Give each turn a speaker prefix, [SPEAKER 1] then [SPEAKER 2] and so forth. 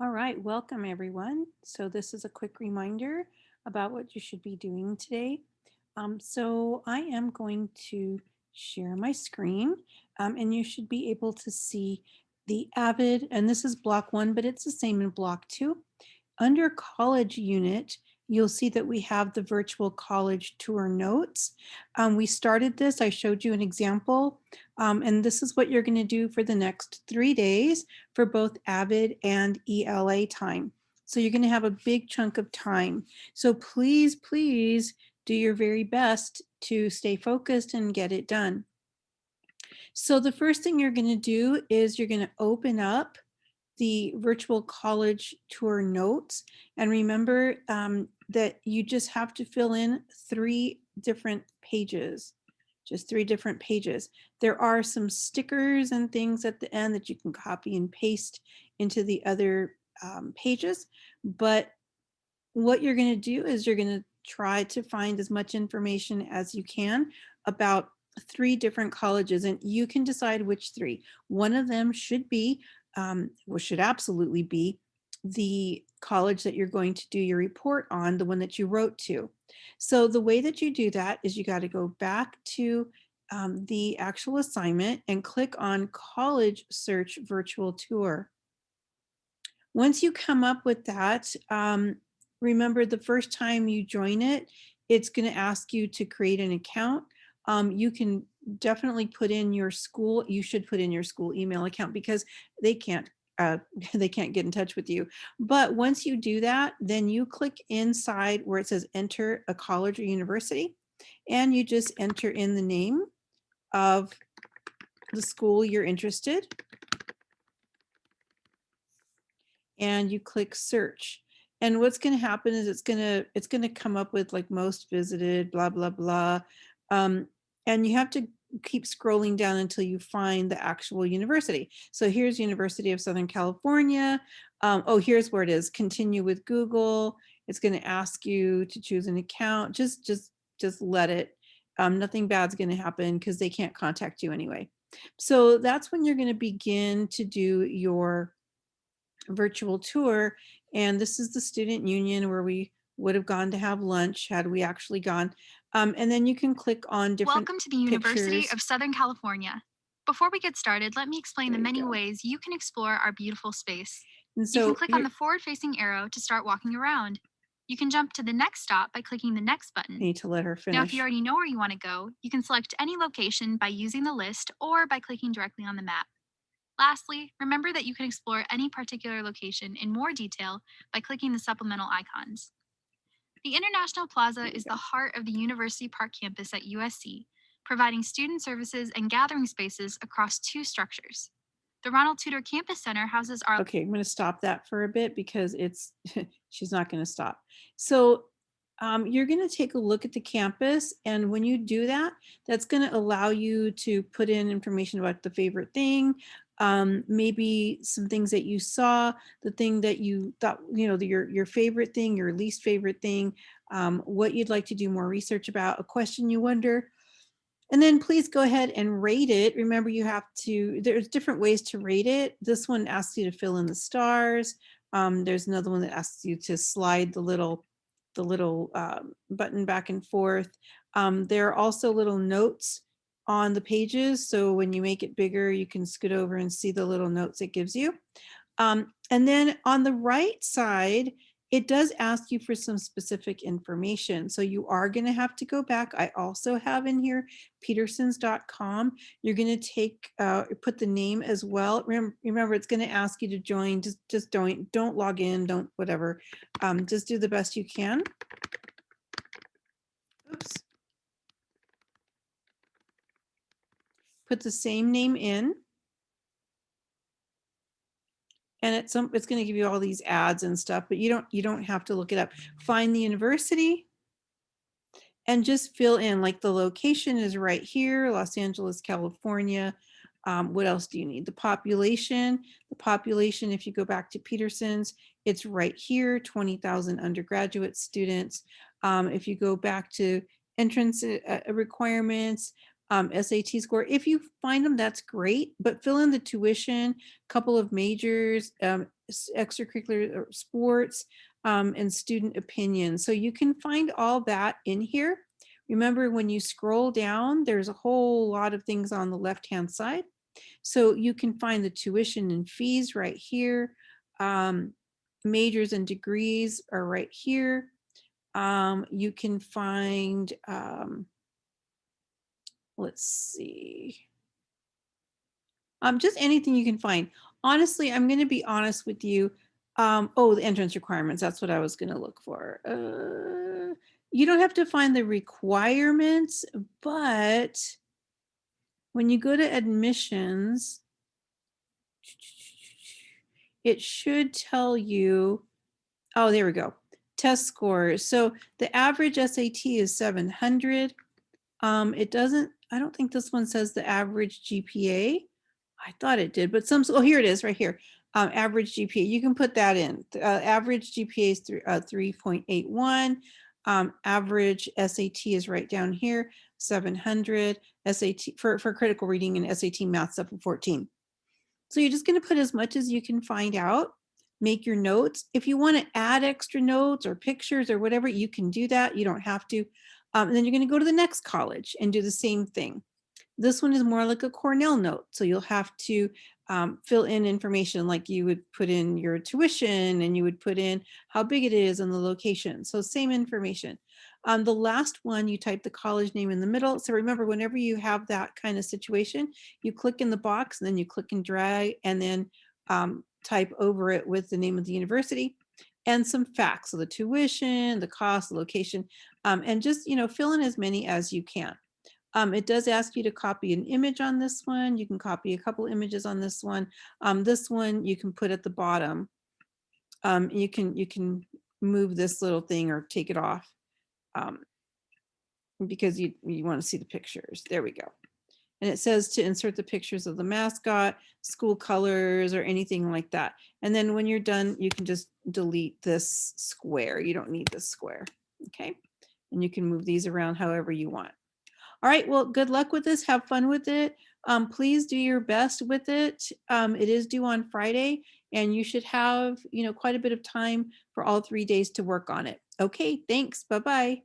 [SPEAKER 1] All right, welcome everyone. So this is a quick reminder about what you should be doing today. So I am going to share my screen and you should be able to see the Avid, and this is block one, but it's the same in block two. Under college unit, you'll see that we have the virtual college tour notes. We started this, I showed you an example, and this is what you're going to do for the next 3 days for both AVID and ELA time. So you're going to have a big chunk of time. So please, please do your very best to stay focused and get it done. So the first thing you're going to do is you're going to open up the virtual college tour notes. And remember that you just have to fill in 3 different pages, just 3 different pages. There are some stickers and things at the end that you can copy and paste into the other pages. But what you're going to do is you're going to try to find as much information as you can about 3 different colleges, and you can decide which 3. One of them should be, well, should absolutely be the college that you're going to do your report on, the one that you wrote to. So the way that you do that is you got to go back to the actual assignment and click on College Search Virtual Tour. Once you come up with that, remember the first time you join it, it's going to ask you to create an account. You can definitely put in your school. You should put in your school email account because they can't they can't get in touch with you. But once you do that, then you click inside where it says enter a college or university, and you just enter in the name of the school you're interested, and you click search. And what's going to happen is it's going to come up with like most visited, blah blah blah, and you have to keep scrolling down until you find the actual university. So here's University of Southern California. Oh, here's where it is. Continue with Google. It's going to ask you to choose an account. Just let it. Nothing bad's going to happen because they can't contact you anyway. So that's when you're going to begin to do your virtual tour. And this is the student union where we would have gone to have lunch had we actually gone. And then you can click on different
[SPEAKER 2] Welcome to the University
[SPEAKER 1] pictures.
[SPEAKER 2] of Southern California. Before we get started, let me explain the
[SPEAKER 1] There you
[SPEAKER 2] many
[SPEAKER 1] go.
[SPEAKER 2] ways you can explore our beautiful space.
[SPEAKER 1] And
[SPEAKER 2] You can
[SPEAKER 1] so
[SPEAKER 2] click on
[SPEAKER 1] here,
[SPEAKER 2] the forward facing arrow to start walking around. You can jump to the next stop by clicking the next
[SPEAKER 1] I
[SPEAKER 2] button.
[SPEAKER 1] need to let her
[SPEAKER 2] Now, if you
[SPEAKER 1] finish.
[SPEAKER 2] already know where you want to go, you can select any location by using the list or by clicking directly on the map. Lastly, remember that you can explore any particular location in more detail by clicking the supplemental icons. The International
[SPEAKER 1] There
[SPEAKER 2] Plaza
[SPEAKER 1] you
[SPEAKER 2] is
[SPEAKER 1] go.
[SPEAKER 2] the heart of the University Park campus at USC, providing student services and gathering spaces across 2 structures. The Ronald Tudor Campus Center houses our
[SPEAKER 1] Okay, I'm going to stop that for a bit because it's she's not going to stop. So you're going to take a look at the campus, and when you do that, that's going to allow you to put in information about the favorite thing, maybe some things that you saw, the thing that you thought, your favorite thing, your least favorite thing, what you'd like to do more research about, a question you wonder. And then please go ahead and rate it. Remember, there's different ways to rate it. This one asks you to fill in the stars. There's another one that asks you to slide the little button back and forth. There are also little notes on the pages. So when you make it bigger, you can scoot over and see the little notes it gives you. And then on the right side, it does ask you for some specific information. So you are going to have to go back. I also have in here petersons.com. You're going to put the name as well. Remember, it's going to ask you to join. Just don't log in, don't whatever. Just do the best you can. Oops. Put the same name in. And it's going to give you all these ads and stuff, but you don't have to look it up. Find the university and just fill in, like, the location is right here, Los Angeles, California. What else do you need? The population, if you go back to Peterson's, it's right here, 20,000 undergraduate students. If you go back to entrance requirements, SAT score, if you find them, that's great, but fill in the tuition, couple of majors, extracurricular or sports, and student opinion. So you can find all that in here. Remember, when you scroll down, there's a whole lot of things on the left-hand side. So you can find the tuition and fees right here. Majors and degrees are right here. You can find, let's see, just anything you can find. Honestly, I'm going to be honest with you. Oh, the entrance requirements. That's what I was going to look for. You don't have to find the requirements, but when you go to admissions, it should tell you, oh, there we go. Test scores. So the average SAT is 700. It doesn't, I don't think this one says the average GPA. I thought it did, but oh, here it is right here. Average GPA, you can put that in. Average GPA is 3.81. Average SAT is right down here, 700. SAT for critical reading and SAT math's up to 14. So you're just going to put as much as you can find out, make your notes. If you want to add extra notes or pictures or whatever, you can do that. You don't have to. And then you're going to go to the next college and do the same thing. This one is more like a Cornell note. So you'll have to fill in information, like you would put in your tuition and you would put in how big it is and the location. So same information. The last one, you type the college name in the middle. So remember, whenever you have that kind of situation, you click in the box and then you click and drag and then type over it with the name of the university and some facts. So the tuition, the cost, the location, and just, fill in as many as you can. It does ask you to copy an image on this one. You can copy a couple images on this one. This one you can put at the bottom. You can move this little thing or take it off because you want to see the pictures. There we go. And it says to insert the pictures of the mascot, school colors, or anything like that. And then when you're done, you can just delete this square. You don't need this square. Okay. And you can move these around however you want. All right, well, good luck with this. Have fun with it. Please do your best with it. It is due on Friday, and you should have, quite a bit of time for all 3 days to work on it. Okay, thanks. Bye-bye.